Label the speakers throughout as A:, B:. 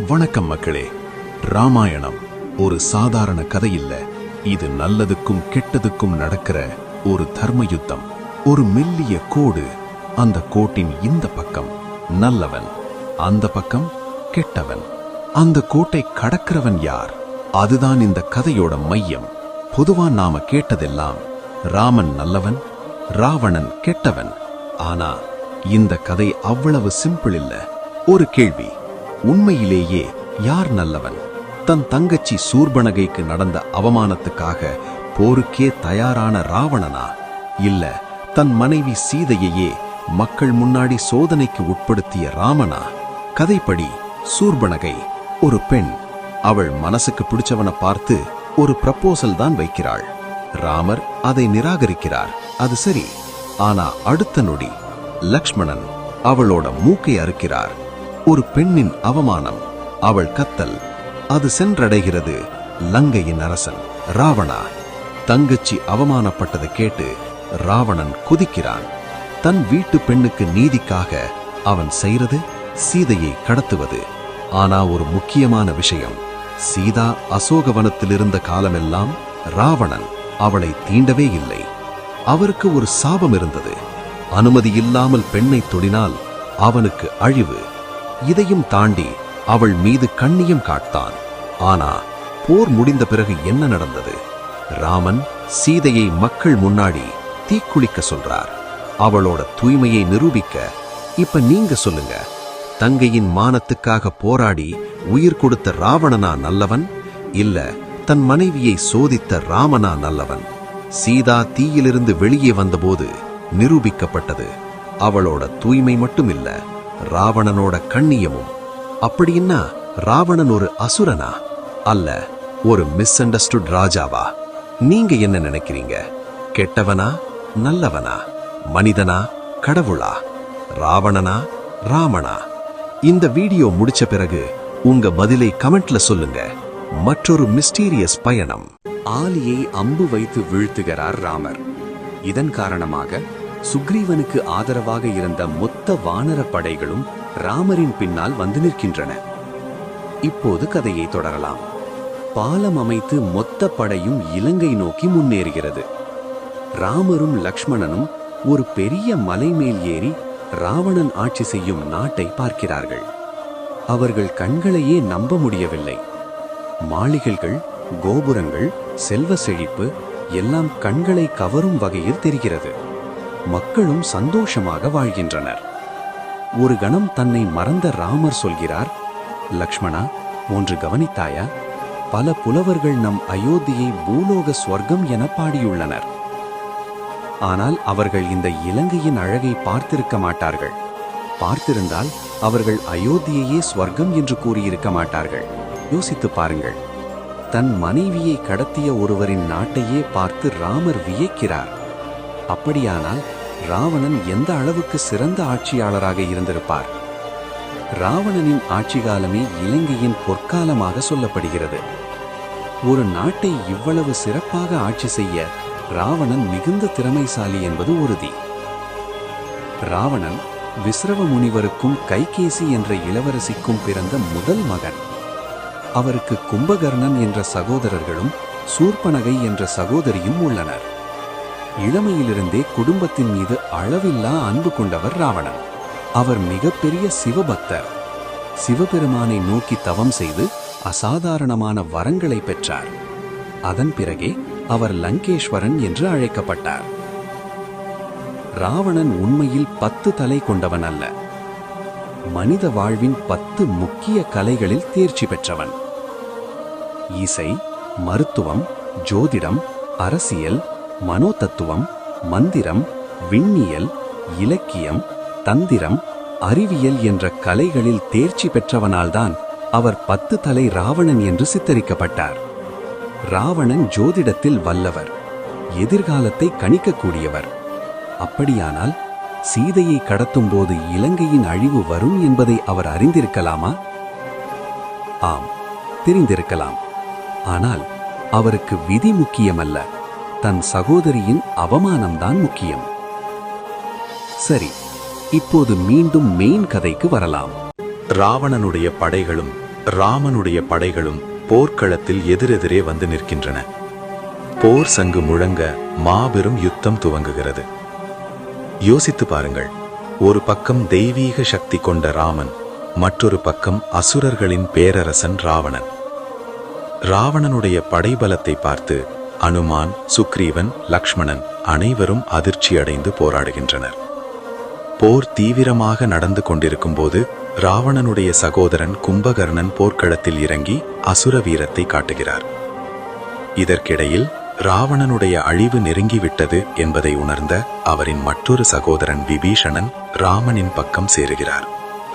A: வணக்கம் மக்களே. ராமாயணம் ஒரு சாதாரண கதை இல்ல. இது நல்லதுக்கும் கெட்டதுக்கும் நடக்கிற ஒரு தர்ம யுத்தம். ஒரு மெல்லிய கோடு, அந்த கோட்டின் இந்த பக்கம் நல்லவன், அந்த பக்கம் கெட்டவன். அந்த கோட்டை கடக்கிறவன் யார்? அதுதான் இந்த கதையோட மையம். பொதுவா நாம கேட்டதெல்லாம் ராமன் நல்லவன், ராவணன் கெட்டவன். ஆனா இந்த கதை அவ்வளவு சிம்பிள் இல்ல. ஒரு கேள்வி, உண்மையிலேயே யார் நல்லவன்? தன் தங்கச்சி சூர்பனகைக்கு நடந்த அவமானத்துக்காக போருக்கே தயாரான ராவணனா, இல்ல தன் மனைவி சீதையையே மக்கள் முன்னாடி சோதனைக்கு உட்படுத்திய ராமனா? கதைப்படி சூர்பனகை ஒரு பெண். அவள் மனசுக்கு பிடிச்சவனை பார்த்து ஒரு ப்ரப்போசல் தான் வைக்கிறாள். ராமர் அதை நிராகரிக்கிறார். அது சரி. ஆனா அடுத்த நொடி லக்ஷ்மணன் அவளோட மூக்கை அறுக்கிறார். ஒரு பெண்ணின் அவமானம், அவள் கத்தல், அது சென்றடைகிறது லங்கையின் அரசன் ராவணா. தங்கச்சி அவமானப்பட்டதை கேட்டு ராவணன் குதிக்கிறான். தன் வீட்டு பெண்ணுக்கு நீதிக்காக அவன் செய்யறது சீதையை கடத்துவது. ஆனா ஒரு முக்கியமான விஷயம், சீதா அசோகவனத்தில் இருந்த காலமெல்லாம் ராவணன் அவளை தீண்டவே இல்லை. அவருக்கு ஒரு சாபம் இருந்தது. அனுமதி இல்லாமல் பெண்ணை தொடினால் அவனுக்கு அழிவு. இதையும் தாண்டி அவள் மீது கண்ணியம் காட்டான். ஆனா போர் முடிந்த பிறகு என்ன நடந்தது? ராமன் சீதையை மக்கள் முன்னாடி தீக்குளிக்க சொல்றார், அவளோட தூய்மையை நிரூபிக்க. இப்ப நீங்க சொல்லுங்க, தங்கையின் மானத்துக்காக போராடி உயிர் கொடுத்த ராவணனா நல்லவன், இல்ல தன் மனைவியை சோதித்த ராமனா நல்லவன்? சீதா தீயிலிருந்து வெளியே வந்தபோது நிரூபிக்கப்பட்டது அவளோட தூய்மை மட்டும் இல்ல, ராவணனோட கண்ணியமும். அப்படின்னா ராவணன் ஒரு அசுரனா, அல்ல ஒரு மிஸ் அண்டர்ஸ்டுட் ராஜாவா? நீங்க என்ன நினைக்கிறீங்க? கெட்டவனா நல்லவனா? மனிதனா கடவுளா? ராவணனா ராமனா? இந்த வீடியோ முடிச்ச பிறகு உங்க பதிலை கமெண்ட்ல சொல்லுங்க. மற்றொரு மிஸ்டீரியஸ் பயணம்.
B: ஆலியை அம்பு வைத்து வீழ்த்துகிறார் ராமர். இதன் காரணமாக சுக்ரீவனுக்கு ஆதரவாக இருந்த மொத்த வானர படைகளும் ராமரின் பின்னால் வந்து நிற்கின்றன. இப்போது கதையை தொடரலாம். பாலம் அமைத்து மொத்த படையும் இலங்கை நோக்கி முன்னேறுகிறது. ராமரும் லக்ஷ்மணனும் ஒரு பெரிய மலை மேல் ஏறி ராவணன் ஆட்சி செய்யும் நாட்டை பார்க்கிறார்கள். அவர்கள் கண்களையே நம்ப முடியவில்லை. மாளிகைகள், கோபுரங்கள், செல்வ செழிப்பு எல்லாம் கண்களை கவரும் வகையில் தெரிகிறது. மக்களும் சந்தோஷமாக வாழ்கின்றனர். ஒரு கணம் தன்னை மறந்த ராமர் சொல்கிறார், லக்ஷ்மணா, ஒன்று கவனித்தாயா? பல புலவர்கள் நம் அயோத்தியை பூலோக ஸ்வர்க்கம் என பாடியுள்ளனர். ஆனால் அவர்கள் இந்த இலங்கையின் அழகை பார்த்திருக்க மாட்டார்கள். பார்த்திருந்தால் அவர்கள் அயோத்தியையே ஸ்வர்க்கம் என்று கூறியிருக்க மாட்டார்கள். யோசித்து பாருங்கள். தன் மனைவியை கடத்திய ஒருவரின் நாட்டையே பார்த்து ராமர் வியக்கிறார். அப்படியானால் ராவணன் எந்த அளவுக்கு சிறந்த ஆட்சியாளராக இருந்திருப்பார்? ராவணனின் ஆட்சி காலமே இலங்கையின் பொற்காலமாக சொல்லப்படுகிறது. ஒரு நாட்டை இவ்வளவு சிறப்பாக ஆட்சி செய்ய ராவணன் மிகுந்த திறமைசாலி என்பது உறுதி. ராவணன் விஸ்ரவ முனிவருக்கும் கைகேசி என்ற இளவரசிக்கும் பிறந்த முதல் மகன். அவருக்கு கும்பகர்ணன் என்ற சகோதரர்களும் சூர்பனகை என்ற சகோதரியும் உள்ளனர். இளமையிலிருந்தே குடும்பத்தின் மீது அளவில்லா அன்பு கொண்டவர் ராவணன். அவர் மிகப்பெரிய சிவபக்தர். சிவபெருமானை நோக்கி தவம் செய்து அசாதாரணமான வரங்களை பெற்றார். அதன் பிறகே அவர் லங்கேஸ்வரன் என்று அழைக்கப்பட்டார். ராவணன் உண்மையில் 10 தலை கொண்டவன் அல்ல. மனித வாழ்வின் 10 முக்கிய கலைகளில் தேர்ச்சி பெற்றவன். இசை, மருத்துவம், ஜோதிடம், அரசியல், மனோதத்துவம், மந்திரம், விண்ணியல், இலக்கியம், தந்திரம், அறிவியல் என்ற கலைகளில் தேர்ச்சி பெற்றவனால்தான் அவர் 10 தலை ராவணன் என்று சித்தரிக்கப்பட்டார். ராவணன் ஜோதிடத்தில் வல்லவர், எதிர்காலத்தை கணிக்கக்கூடியவர். அப்படியானால் சீதையை கடத்தும் போது இலங்கையின் அழிவு வரும் என்பதை அவர் அறிந்திருக்கலாமா? ஆம், தெரிந்திருக்கலாம். ஆனால் அவருக்கு விதி முக்கியமல்ல, தன் சகோதரியின் அவமானம்தான் முக்கியம். சரி, இப்போது மீண்டும் மெயின் கதைக்கு வரலாம்.
A: ராவணனுடைய படைகளும் ராமனுடைய படைகளும் போர்க்களத்தில் எதிரெதிரே வந்து நிற்கின்றன. போர் சங்கு முழங்க மாபெரும் யுத்தம் துவங்குகிறது. யோசித்து பாருங்கள், ஒரு பக்கம் தெய்வீக சக்தி கொண்ட ராமன், மற்றொரு பக்கம் அசுரர்களின் பேரரசன் ராவணன். ராவணனுடைய படைபலத்தை பார்த்து அனுமான், சுக்ரீவன், லக்ஷ்மணன் அனைவரும் அதிர்ச்சியடைந்து போராடுகின்றனர். போர் தீவிரமாக நடந்து கொண்டிருக்கும் போது ராவணனுடைய சகோதரன் கும்பகர்ணன் போர்க்களத்தில் இறங்கி அசுர வீரத்தை காட்டுகிறார். இதற்கிடையில் ராவணனுடைய அழிவு நெருங்கிவிட்டது என்பதை உணர்ந்த அவரின் மற்றொரு சகோதரன் விபீஷணன் ராமனின் பக்கம் சேருகிறார்.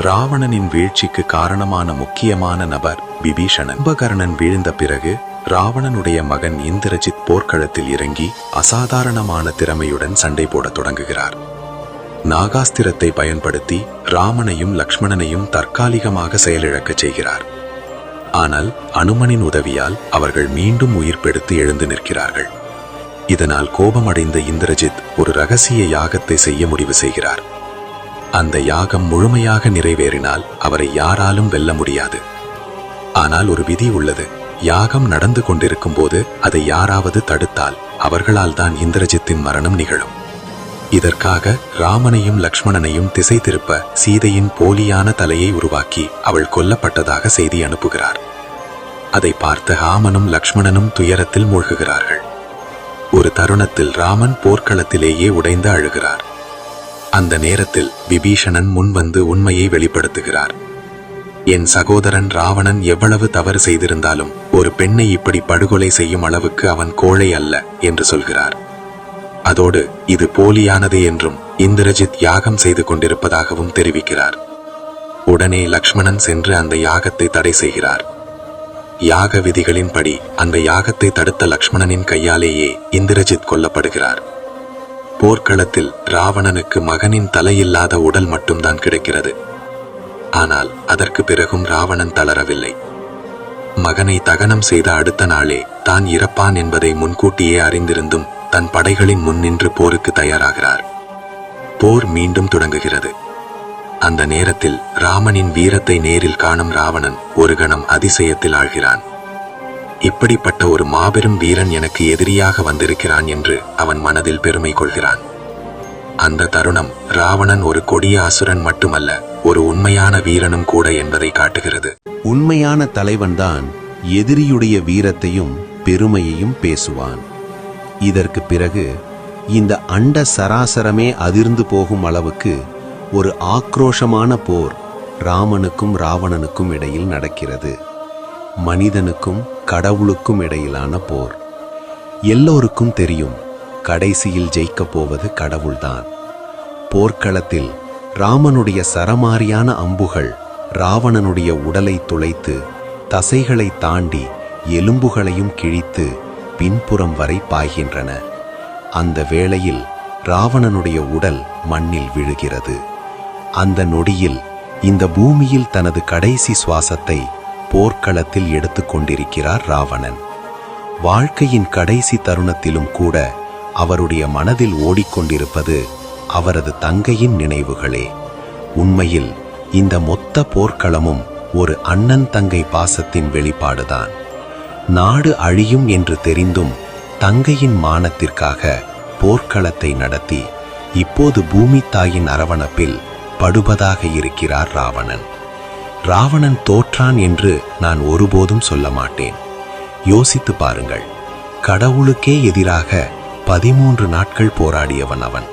A: ராவணனின் வீழ்ச்சிக்கு காரணமான முக்கியமான நபர் விபீஷணன். கும்பகர்ணன் வீழ்ந்த பிறகு ராவணனுடைய மகன் இந்திரஜித் போர்க்களத்தில் இறங்கி அசாதாரணமான திறமையுடன் சண்டை போடத் தொடங்குகிறார். நாகாஸ்திரத்தை பயன்படுத்தி ராமனையும் லக்ஷ்மணனையும் தற்காலிகமாக செயலிழக்கச் செய்கிறார். ஆனால் அனுமனின் உதவியால் அவர்கள் மீண்டும் உயிர் பெடுத்து எழுந்து நிற்கிறார்கள். இதனால் கோபமடைந்த இந்திரஜித் ஒரு ரகசிய யாகத்தை செய்ய முடிவு செய்கிறார். அந்த யாகம் முழுமையாக நிறைவேறினால் அவரை யாராலும் வெல்ல முடியாது. ஆனால் ஒரு விதி உள்ளது. யாகம் நடந்து கொண்டிருக்கும் போது அதை யாராவது தடுத்தால் அவர்களால் தான் இந்திரஜித்தின் மரணம் நிகழும். இதற்காக ராமனையும் லக்ஷ்மணனையும் திசை திருப்ப சீதையின் போலியான தலையை உருவாக்கி அவள் கொல்லப்பட்டதாக செய்தி அனுப்புகிறார். அதை பார்த்த ராமனும் லக்ஷ்மணனும் துயரத்தில் மூழ்குகிறார்கள். ஒரு தருணத்தில் ராமன் போர்க்களத்திலேயே உடைந்து அழுகிறார். அந்த நேரத்தில் விபீஷணன் முன்வந்து உண்மையை வெளிப்படுத்துகிறார். என் சகோதரன் ராவணன் எவ்வளவு தவறு செய்திருந்தாலும் ஒரு பெண்ணை இப்படி படுகொலை செய்யும் அளவுக்கு அவன் கோழை அல்ல என்று சொல்கிறார். அதோடு இது போலியானது என்றும் இந்திரஜித் யாகம் செய்து கொண்டிருப்பதாகவும் தெரிவிக்கிறார். உடனே லக்ஷ்மணன் சென்று அந்த யாகத்தை தடை செய்கிறார். யாக விதிகளின்படி அந்த யாகத்தை தடுத்த லக்ஷ்மணனின் கையாலேயே இந்திரஜித் கொல்லப்படுகிறார். போர்க்களத்தில் ராவணனுக்கு மகனின் தலையில்லாத உடல் மட்டும்தான் கிடைக்கிறது. ஆனால் அதற்கு பிறகும் ராவணன் தளரவில்லை. மகனை தகனம் செய்த அடுத்த நாளே தான் இறப்பான் என்பதை முன்கூட்டியே அறிந்திருந்தும் தன் படைகளின் முன் நின்று போருக்கு தயாராகிறார். போர் மீண்டும் தொடங்குகிறது. அந்த நேரத்தில் ராமனின் வீரத்தை நேரில் காணும் ராவணன் ஒரு கணம் அதிசயத்தில் ஆழ்கிறான். இப்படிப்பட்ட ஒரு மாபெரும் வீரன் எனக்கு எதிரியாக வந்திருக்கிறான் என்று அவன் மனதில் பெருமை கொள்கிறான். அந்த தருணம் ராவணன் ஒரு கொடிய அசுரன் மட்டுமல்ல, ஒரு உண்மையான வீரனும் கூட என்பதை காட்டுகிறது.
C: உண்மையான தலைவன்தான் எதிரியுடைய வீரத்தையும் பெருமையையும் பேசுவான். இதற்கு பிறகு இந்த அண்ட சராசரமே அதிர்ந்து போகும் அளவுக்கு ஒரு ஆக்ரோஷமான போர் ராமனுக்கும் ராவணனுக்கும் இடையில் நடக்கிறது. மனிதனுக்கும் கடவுளுக்கும் இடையிலான போர். எல்லோருக்கும் தெரியும், கடைசியில் ஜெயிக்கப் போவது கடவுள்தான். போர்க்களத்தில் ராமனுடைய சரமாரியான அம்புகள் ராவணனுடைய உடலை துளைத்து தசைகளை தாண்டி எலும்புகளையும் கிழித்து பின்புறம் வரை பாய்கின்றன. அந்த வேளையில் ராவணனுடைய உடல் மண்ணில் விழுகிறது. அந்த நொடியில் இந்த பூமியில் தனது கடைசி சுவாசத்தை போர்க்களத்தில் எடுத்துக்கொண்டிருக்கிறார் ராவணன். வாழ்க்கையின் கடைசி தருணத்திலும் கூட அவருடைய மனதில் ஓடிக்கொண்டிருப்பது அவரது தங்கையின் நினைவுகளே. உண்மையில் இந்த மொத்த போர்க்களமும் ஒரு அண்ணன் தங்கை பாசத்தின் வெளிப்பாடுதான். நாடு அழியும் என்று தெரிந்தும் தங்கையின் மானத்திற்காக போர்க்களத்தை நடத்தி இப்போது பூமி தாயின் அரவணைப்பில் படுபதாக இருக்கிறார் ராவணன். ராவணன் தோற்றான் என்று நான் ஒருபோதும் சொல்ல மாட்டேன். யோசித்து பாருங்கள், கடவுளுக்கே எதிராக 13 நாட்கள் போராடியவன் அவன்.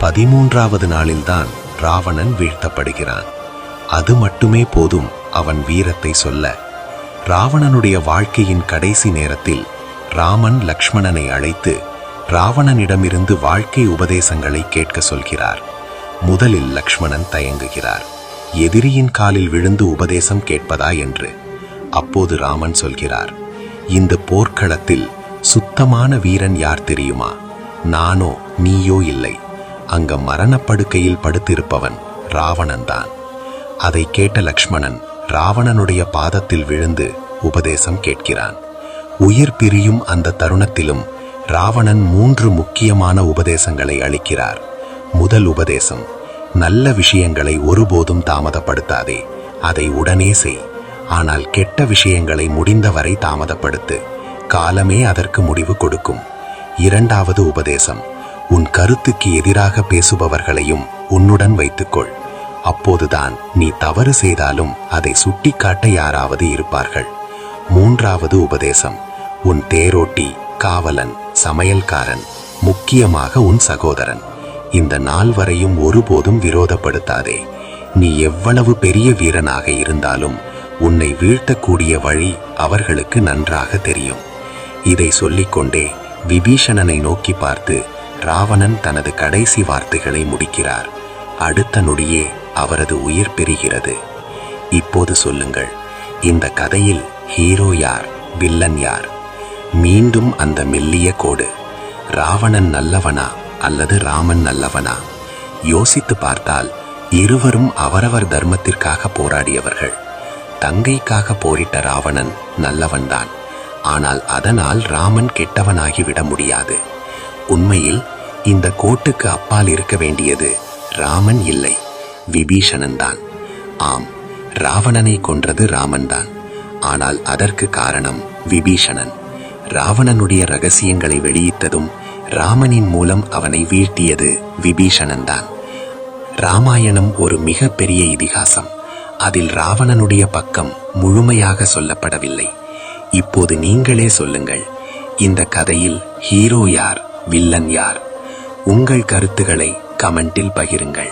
C: 13வது நாளில்தான் ராவணன் வீழ்த்தப்படுகிறான். அது மட்டுமே போதும் அவன் வீரத்தை சொல்ல. ராவணனுடைய வாழ்க்கையின் கடைசி நேரத்தில் ராமன் லக்ஷ்மணனை அழைத்து ராவணனிடமிருந்து வாழ்க்கை உபதேசங்களை கேட்க சொல்கிறார். முதலில் லக்ஷ்மணன் தயங்குகிறார், எதிரியின் காலில் விழுந்து உபதேசம் கேட்பதா என்று. அப்போது ராமன் சொல்கிறார், இந்த போர்க்களத்தில் சுத்தமான வீரன் யார் தெரியுமா? நானோ நீயோ இல்லை. அங்க மரணப்படுக்கையில் படுத்திருப்பவன் ராவணன்தான். அதை கேட்ட லக்ஷ்மணன் ராவணனுடைய பாதத்தில் விழுந்து உபதேசம் கேட்கிறான். உயிர் பிரியும் அந்த தருணத்திலும் ராவணன் 3 முக்கியமான உபதேசங்களை அளிக்கிறார். முதல் உபதேசம், நல்ல விஷயங்களை ஒருபோதும் தாமதப்படுத்தாதே, அதை உடனே செய். ஆனால் கெட்ட விஷயங்களை முடிந்தவரை தாமதப்படுத்து, காலமே அதற்கு முடிவு கொடுக்கும். 2வது உபதேசம், உன் கருத்துக்கு எதிராக பேசுபவர்களையும் உன்னுடன் வைத்துக்கொள். அப்போதுதான் நீ தவறு செய்தாலும் அதை சுட்டிக்காட்ட யாராவது இருப்பார்கள். 3வது உபதேசம், உன் தேரோட்டி, காவலன், சமையல்காரன், முக்கியமாக உன் சகோதரன், இந்த நாள் வரையும் ஒருபோதும் விரோதப்படுத்தாதே. நீ எவ்வளவு பெரிய வீரனாக இருந்தாலும் உன்னை வீழ்த்தக்கூடிய வழி அவர்களுக்கு நன்றாக தெரியும். இதை சொல்லிக்கொண்டே விபீஷணனை நோக்கி பார்த்து ராவணன் தனது கடைசி வார்த்தைகளை முடிக்கிறார். அடுத்த நொடியே அவரது உயிர் பெறுகிறது. இப்போது சொல்லுங்கள், இந்த கதையில் ஹீரோ யார், வில்லன் யார்? மீண்டும் அந்த மெல்லிய கோடு. ராவணன் நல்லவனா அல்லது ராமன் நல்லவனா? யோசித்து பார்த்தால் இருவரும் அவரவர் தர்மத்திற்காக போராடியவர்கள். தங்கைக்காக போரிட்ட ராவணன் நல்லவன்தான். ஆனால் அதனால் ராமன் கெட்டவனாகிவிட முடியாது. உண்மையில் இந்த கோட்டுக்கு அப்பால் இருக்க வேண்டியது ராமன் இல்லை, விபீஷணன் தான். ஆம், ராவணனை கொன்றது ராமன் தான். ஆனால் அதற்கு காரணம் விபீஷணன். ராவணனுடைய ரகசியங்களை வெளியிட்டதும் ராமனின் மூலம் அவனை வீழ்த்தியது விபீஷணன் தான். ராமாயணம் ஒரு மிக பெரிய இதிகாசம். அதில் ராவணனுடைய பக்கம் முழுமையாக சொல்லப்படவில்லை. இப்போது நீங்களே சொல்லுங்கள், இந்த கதையில் ஹீரோ யார், வில்லன் யார்? உங்கள் கருத்துக்களை கமெண்டில் பகிருங்கள்.